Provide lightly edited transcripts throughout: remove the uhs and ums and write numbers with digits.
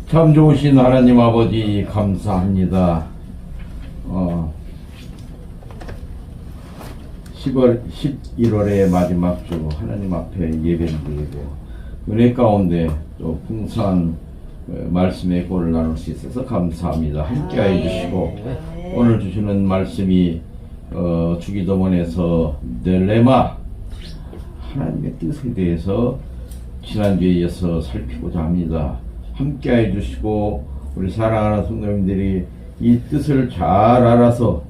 참 좋으신 하나님 아버지 감사합니다. 11월의 마지막 주 하나님 앞에 예배를 드리고 은혜 가운데 또 풍성한 말씀의 꼴을 나눌 수 있어서 감사합니다. 함께해 주시고 오늘 주시는 말씀이 주기도문에서 딜레마 하나님의 뜻에 대해서 지난주에 이어서 살피고자 합니다. 함께해 주시고 우리 사랑하는 성도님들이 이 뜻을 잘 알아서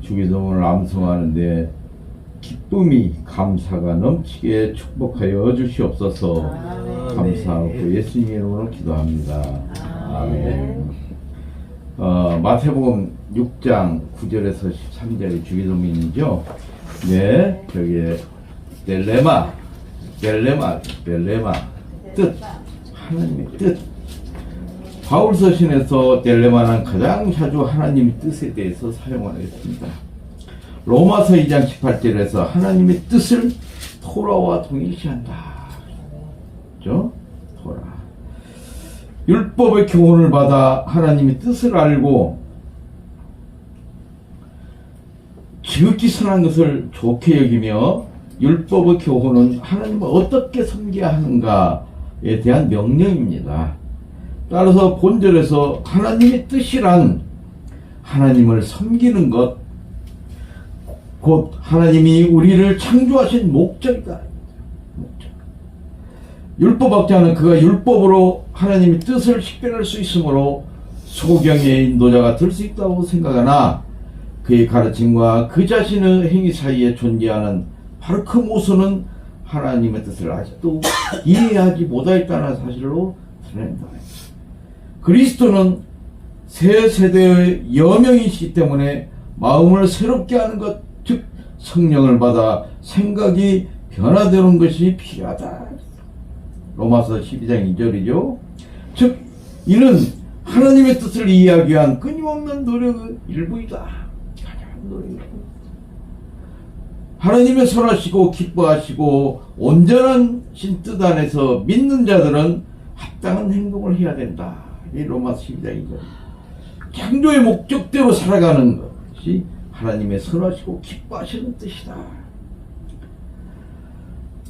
주기도문을 암송하는데 기쁨이 감사가 넘치게 축복하여 주시옵소서. 감사하고 예수님의 이름으로 기도합니다. 아멘. 마태복음 6장 9절에서 13절이 주기도문이죠. 네, 저기 딜레마 뜻, 하나님의 뜻. 바울 서신에서 딜레마는 가장 자주 하나님의 뜻에 대해서 사용하겠습니다. 로마서 2장 18절에서 하나님의 뜻을 토라와 동일시한다. 그렇죠? 토라. 율법의 교훈을 받아 하나님의 뜻을 알고 지극히 선한 것을 좋게 여기며 율법의 교훈은 하나님을 어떻게 섬겨야 하는가에 대한 명령입니다. 따라서 본절에서 하나님의 뜻이란 하나님을 섬기는 것, 곧 하나님이 우리를 창조하신 목적이다. 목적. 율법학자는 그가 율법으로 하나님의 뜻을 식별할 수 있으므로 소경의 인도자가 될 수 있다고 생각하나 그의 가르침과 그 자신의 행위 사이에 존재하는 바로 그 모순은 하나님의 뜻을 아직도 이해하지 못하였다는 사실로 드러낸다. 그리스도는 새 세대의 여명이시기 때문에 마음을 새롭게 하는 것, 즉 성령을 받아 생각이 변화되는 것이 필요하다. 로마서 12장 2절이죠. 즉 이는 하나님의 뜻을 이해하기 위한 끊임없는 노력의 일부이다. 하나님의 선하시고 기뻐하시고 온전한 뜻 안에서 믿는 자들은 합당한 행동을 해야 된다. 이 로마서 12장 2절. 창조의 목적대로 살아가는 것이 하나님의 선하시고 기뻐하시는 뜻이다.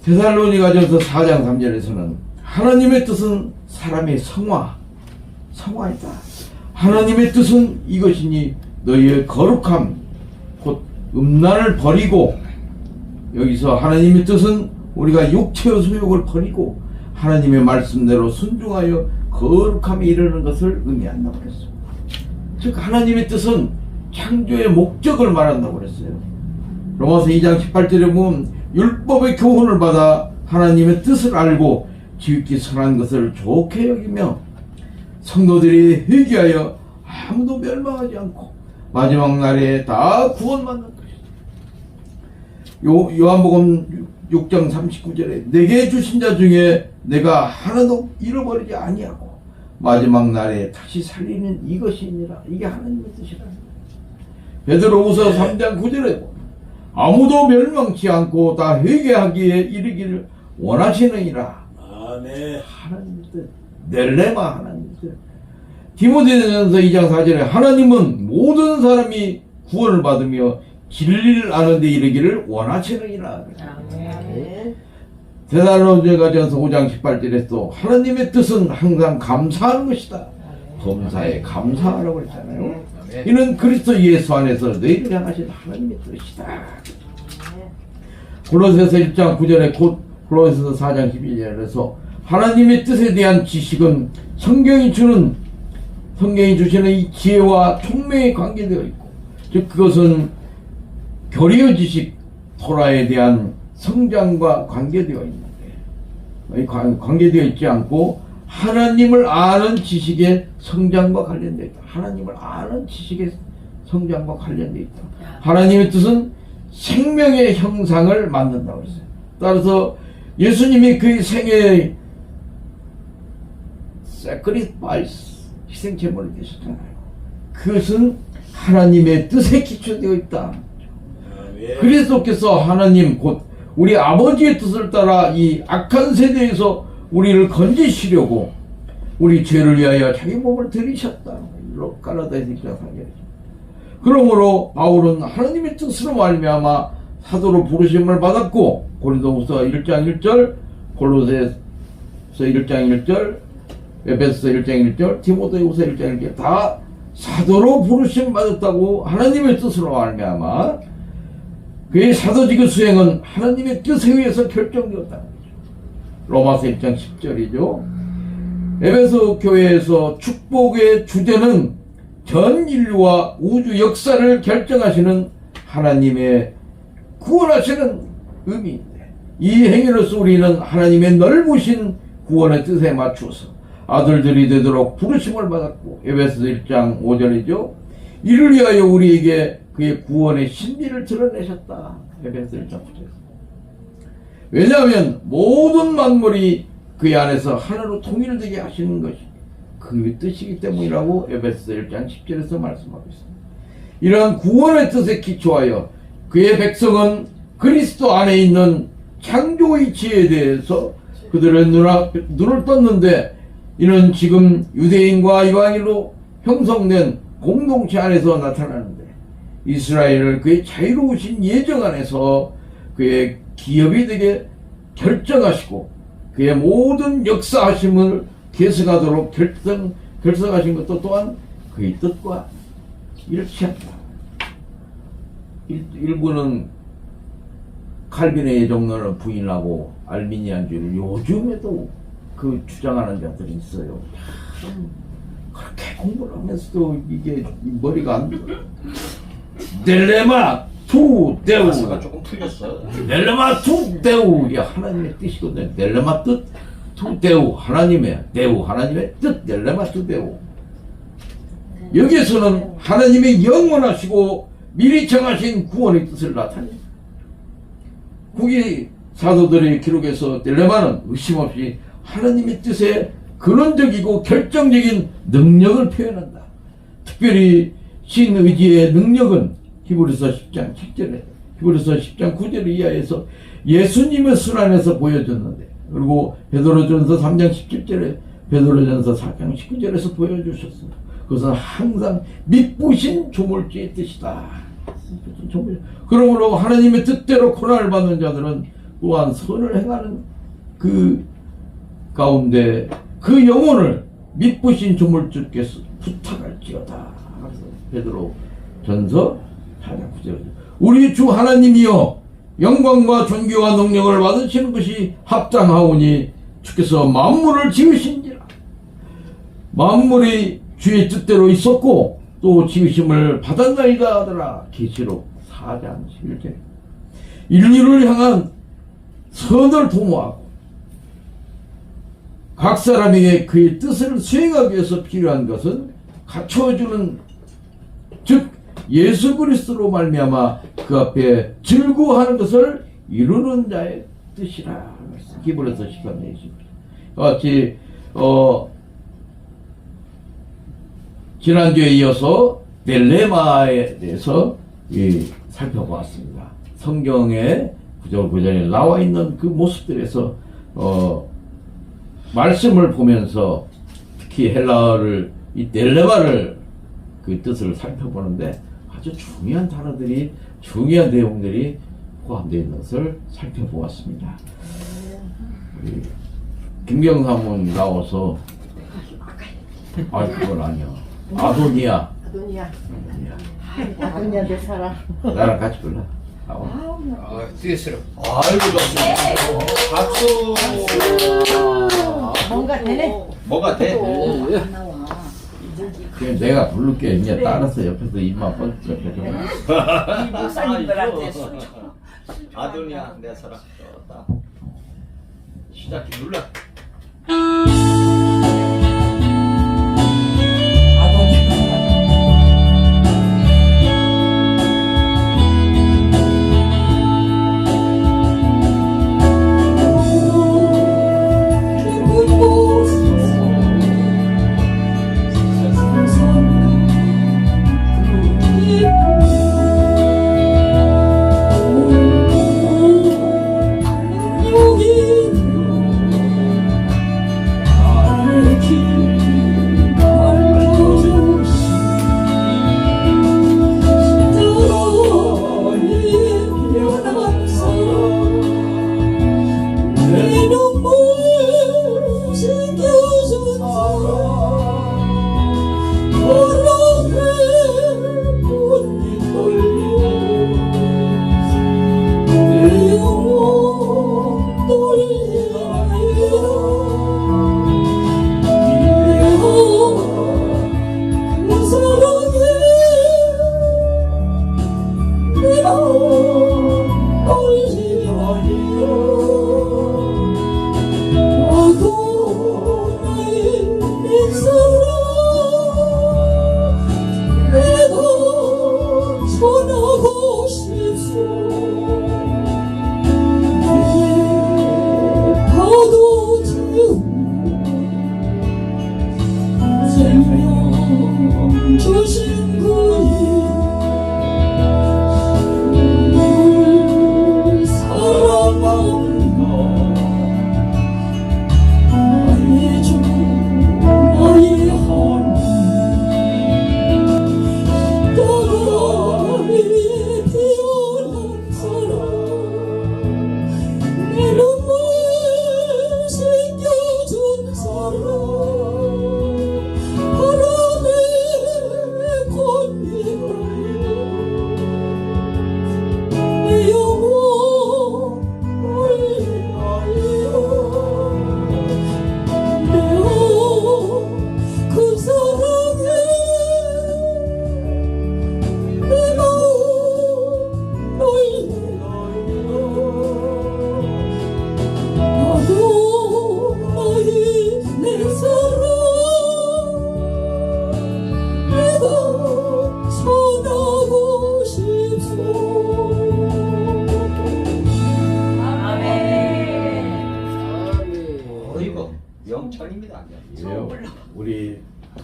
데살로니가전서 4장 3절에서는 하나님의 뜻은 사람의 성화이다. 하나님의 뜻은 이것이니 너희의 거룩함 곧 음란을 버리고, 여기서 하나님의 뜻은 우리가 육체의 소욕을 버리고 하나님의 말씀대로 순종하여 거룩함에 이르는 것을 의미한다고 그랬어요. 즉 하나님의 뜻은 창조의 목적을 말한다고 그랬어요. 로마서 2장 18절에 보면 율법의 교훈을 받아 하나님의 뜻을 알고 지극히 선한 것을 좋게 여기며 성도들이 회개하여 아무도 멸망하지 않고 마지막 날에 다 구원받는 것이다. 요한복음 6장 39절에 내게 주신 자 중에 내가 하나도 잃어버리지 아니하고 마지막 날에 다시 살리는 이것이니라. 이게 하나님의 뜻이라. 베드로후서 3장 9절에 아무도 멸망치 않고 다 회개하기에 이르기를 원하시느니라. 아멘. 하나님의 뜻. 딜레마 하나님의 뜻. 디모데전서 2장 4절에 하나님은 모든 사람이 구원을 받으며 진리를 아는 데 이르기를 원하시느니라. 데살로니가전서 5장 18절에서 하나님의 뜻은 항상 감사하는 것이다. 범사에 감사하라고 했잖아요. 이는 그리스도 예수 안에서 너희를 향하신 하나님의 뜻이다. 골로새서 1장 9절에 곧 골로새서 4장 12절에서 하나님의 뜻에 대한 지식은 성경이 주시는 이 지혜와 총명에 관계되어 있고, 즉 그것은 교리의 지식, 토라에 대한 성장과 관계되어 있는데, 관계되어 있지 않고 하나님을 아는 지식의 성장과 관련되어 있다. 하나님을 아는 지식의 성장과 관련되어 있다. 하나님의 뜻은 생명의 형상을 만든다고 했어요. 따라서 예수님이 그의 생애의 sacrifice, 희생제물을 되셨잖아요. 그것은 하나님의 뜻에 기초되어 있다. 그리스도께서 하나님 곧 우리 아버지의 뜻을 따라 이 악한 세대에서 우리를 건지시려고 우리 죄를 위하여 자기 몸을 들이셨다. 갈라디아서 1장 4절이죠. 그러므로 바울은 하나님의 뜻으로 말미암아 사도로 부르심을 받았고, 고린도후서 1장 1절, 골로새서 1장 1절, 에베소서 1장 1절, 디모데후서 1장 1절 다 사도로 부르심 받았다고 하나님의 뜻으로 말미암아 그의 사도직의 수행은 하나님의 뜻에 의해서 결정되었다는 거죠. 로마서 1장 10절이죠. 에베소 교회에서 축복의 주제는 전 인류와 우주 역사를 결정하시는 하나님의 구원하시는 의미인데, 이 행위로서 우리는 하나님의 넓으신 구원의 뜻에 맞추어서 아들들이 되도록 부르심을 받았고, 에베소 1장 5절이죠. 이를 위하여 우리에게 그의 구원의 신비를 드러내셨다. 에베소 1장 9절. 왜냐하면 모든 만물이 그의 안에서 하나로 통일되게 하시는 것이 그 뜻이기 때문이라고 에베소 1장 10절에서 말씀하고 있습니다. 이러한 구원의 뜻에 기초하여 그의 백성은 그리스도 안에 있는 창조의 지혜에 대해서 그들의 눈을 떴는데, 이는 지금 유대인과 이방인으로 형성된 공동체 안에서 나타나는데, 이스라엘을 그의 자유로우신 예정 안에서 그의 기업이 되게 결정하시고 그의 모든 역사하심을 계승하도록 결정하신 것도 또한 그의 뜻과 일치한다. 일부는 칼빈의 종론을 부인하고 알미니안주의를 요즘에도 그 주장하는 자들이 있어요. 참 그렇게 공부를 하면서도 이게 머리가 안 들어. 넬레마 투 데우. 가사가 조금 풀렸어. 넬레마 투 데우. 이게 하나님의 뜻이거든요. 넬레마 뜻 투 데우. 하나님의 데우. 하나님의 뜻. 넬레마 투 데우. 여기에서는 하나님의 영원하시고 미리 정하신 구원의 뜻을 나타냅니다. 후기 사도들의 기록에서 넬레마는 의심 없이 하나님의 뜻에 근원적이고 결정적인 능력을 표현한다. 특별히 신의지의 능력은 히브리서 10장 7절에, 히브리서 10장 9절에 이하에서 예수님의 순 안에서 보여줬는데, 그리고 베드로전서 3장 17절에, 베드로전서 4장 19절에서 보여주셨습니다. 그것은 항상 믿부신 조물주의 뜻이다. 그러므로 하나님의 뜻대로 고난을 받는 자들은 또한 선을 행하는 그 가운데 그 영혼을 믿부신 조물주께서 부탁할지어다. 베드로 전서 4장 9절. 우리 주 하나님이여 영광과 존귀와 능력을 받으시는 것이 합당하오니 주께서 만물을 지으신지라. 만물이 주의 뜻대로 있었고 또 지으심을 받았나이다 하더라. 계시록 4장 11절. 인류를 향한 선을 도모하고 각 사람에게 그의 뜻을 수행하기 위해서 필요한 것은 갖춰주는, 즉 예수 그리스도로 말미암아 그 앞에 즐거워하는 것을 이루는 자의 뜻이라. 히브리서 13장 20절. 같이 지난주에 이어서 넬레마에 대해서 살펴보았습니다. 성경의 구절구절에 나와 있는 그 모습들에서 말씀을 보면서 특히 헬라어를, 이 넬레마를 그 뜻을 살펴보는데 아주 중요한 단어들이, 중요한 내용들이 포함되어 있는 것을 살펴보았습니다. 김경삼은 나와서, 그건 아니야. 아도니아 내 사랑. 나랑 같이 불러. 뛰었어요. 아이고, 좋습니다. 박수. 뭔가 되네. 뭐가 돼? 그냥 내가 부를게. 이제 따라서 옆에서 입만 뻗쳐. 목사님들한테 아도니아 내 사랑. 시작해 눌러.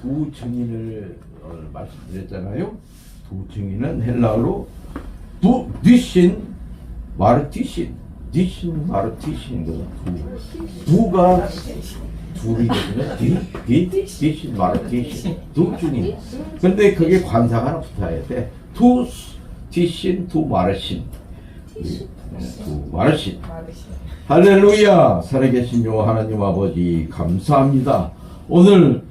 두 증인을 말씀드렸잖아요. 두 증인은 헬라어로 니신, 마르티신, 니신, 마르티신 거죠. 두가 둘이거든요. 니신, 마르티신, 두 증인. 근데 그게 관사가 하나 붙어야 돼. 두 티신, 두 마르신. 두 마르신. 할렐루야. 살아계신 요 하나님 아버지 감사합니다. 오늘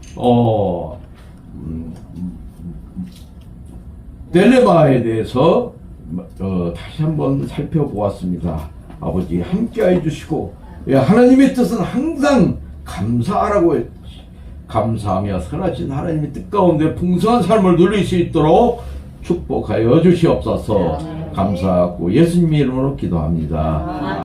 딜레마에 대해서 다시 한번 살펴보았습니다. 아버지 함께해 주시고 하나님의 뜻은 항상 감사하라고 감사하며 선하신 하나님의 뜻 가운데 풍성한 삶을 누릴 수 있도록 축복하여 주시옵소서. 감사하고 예수님의 이름으로 기도합니다.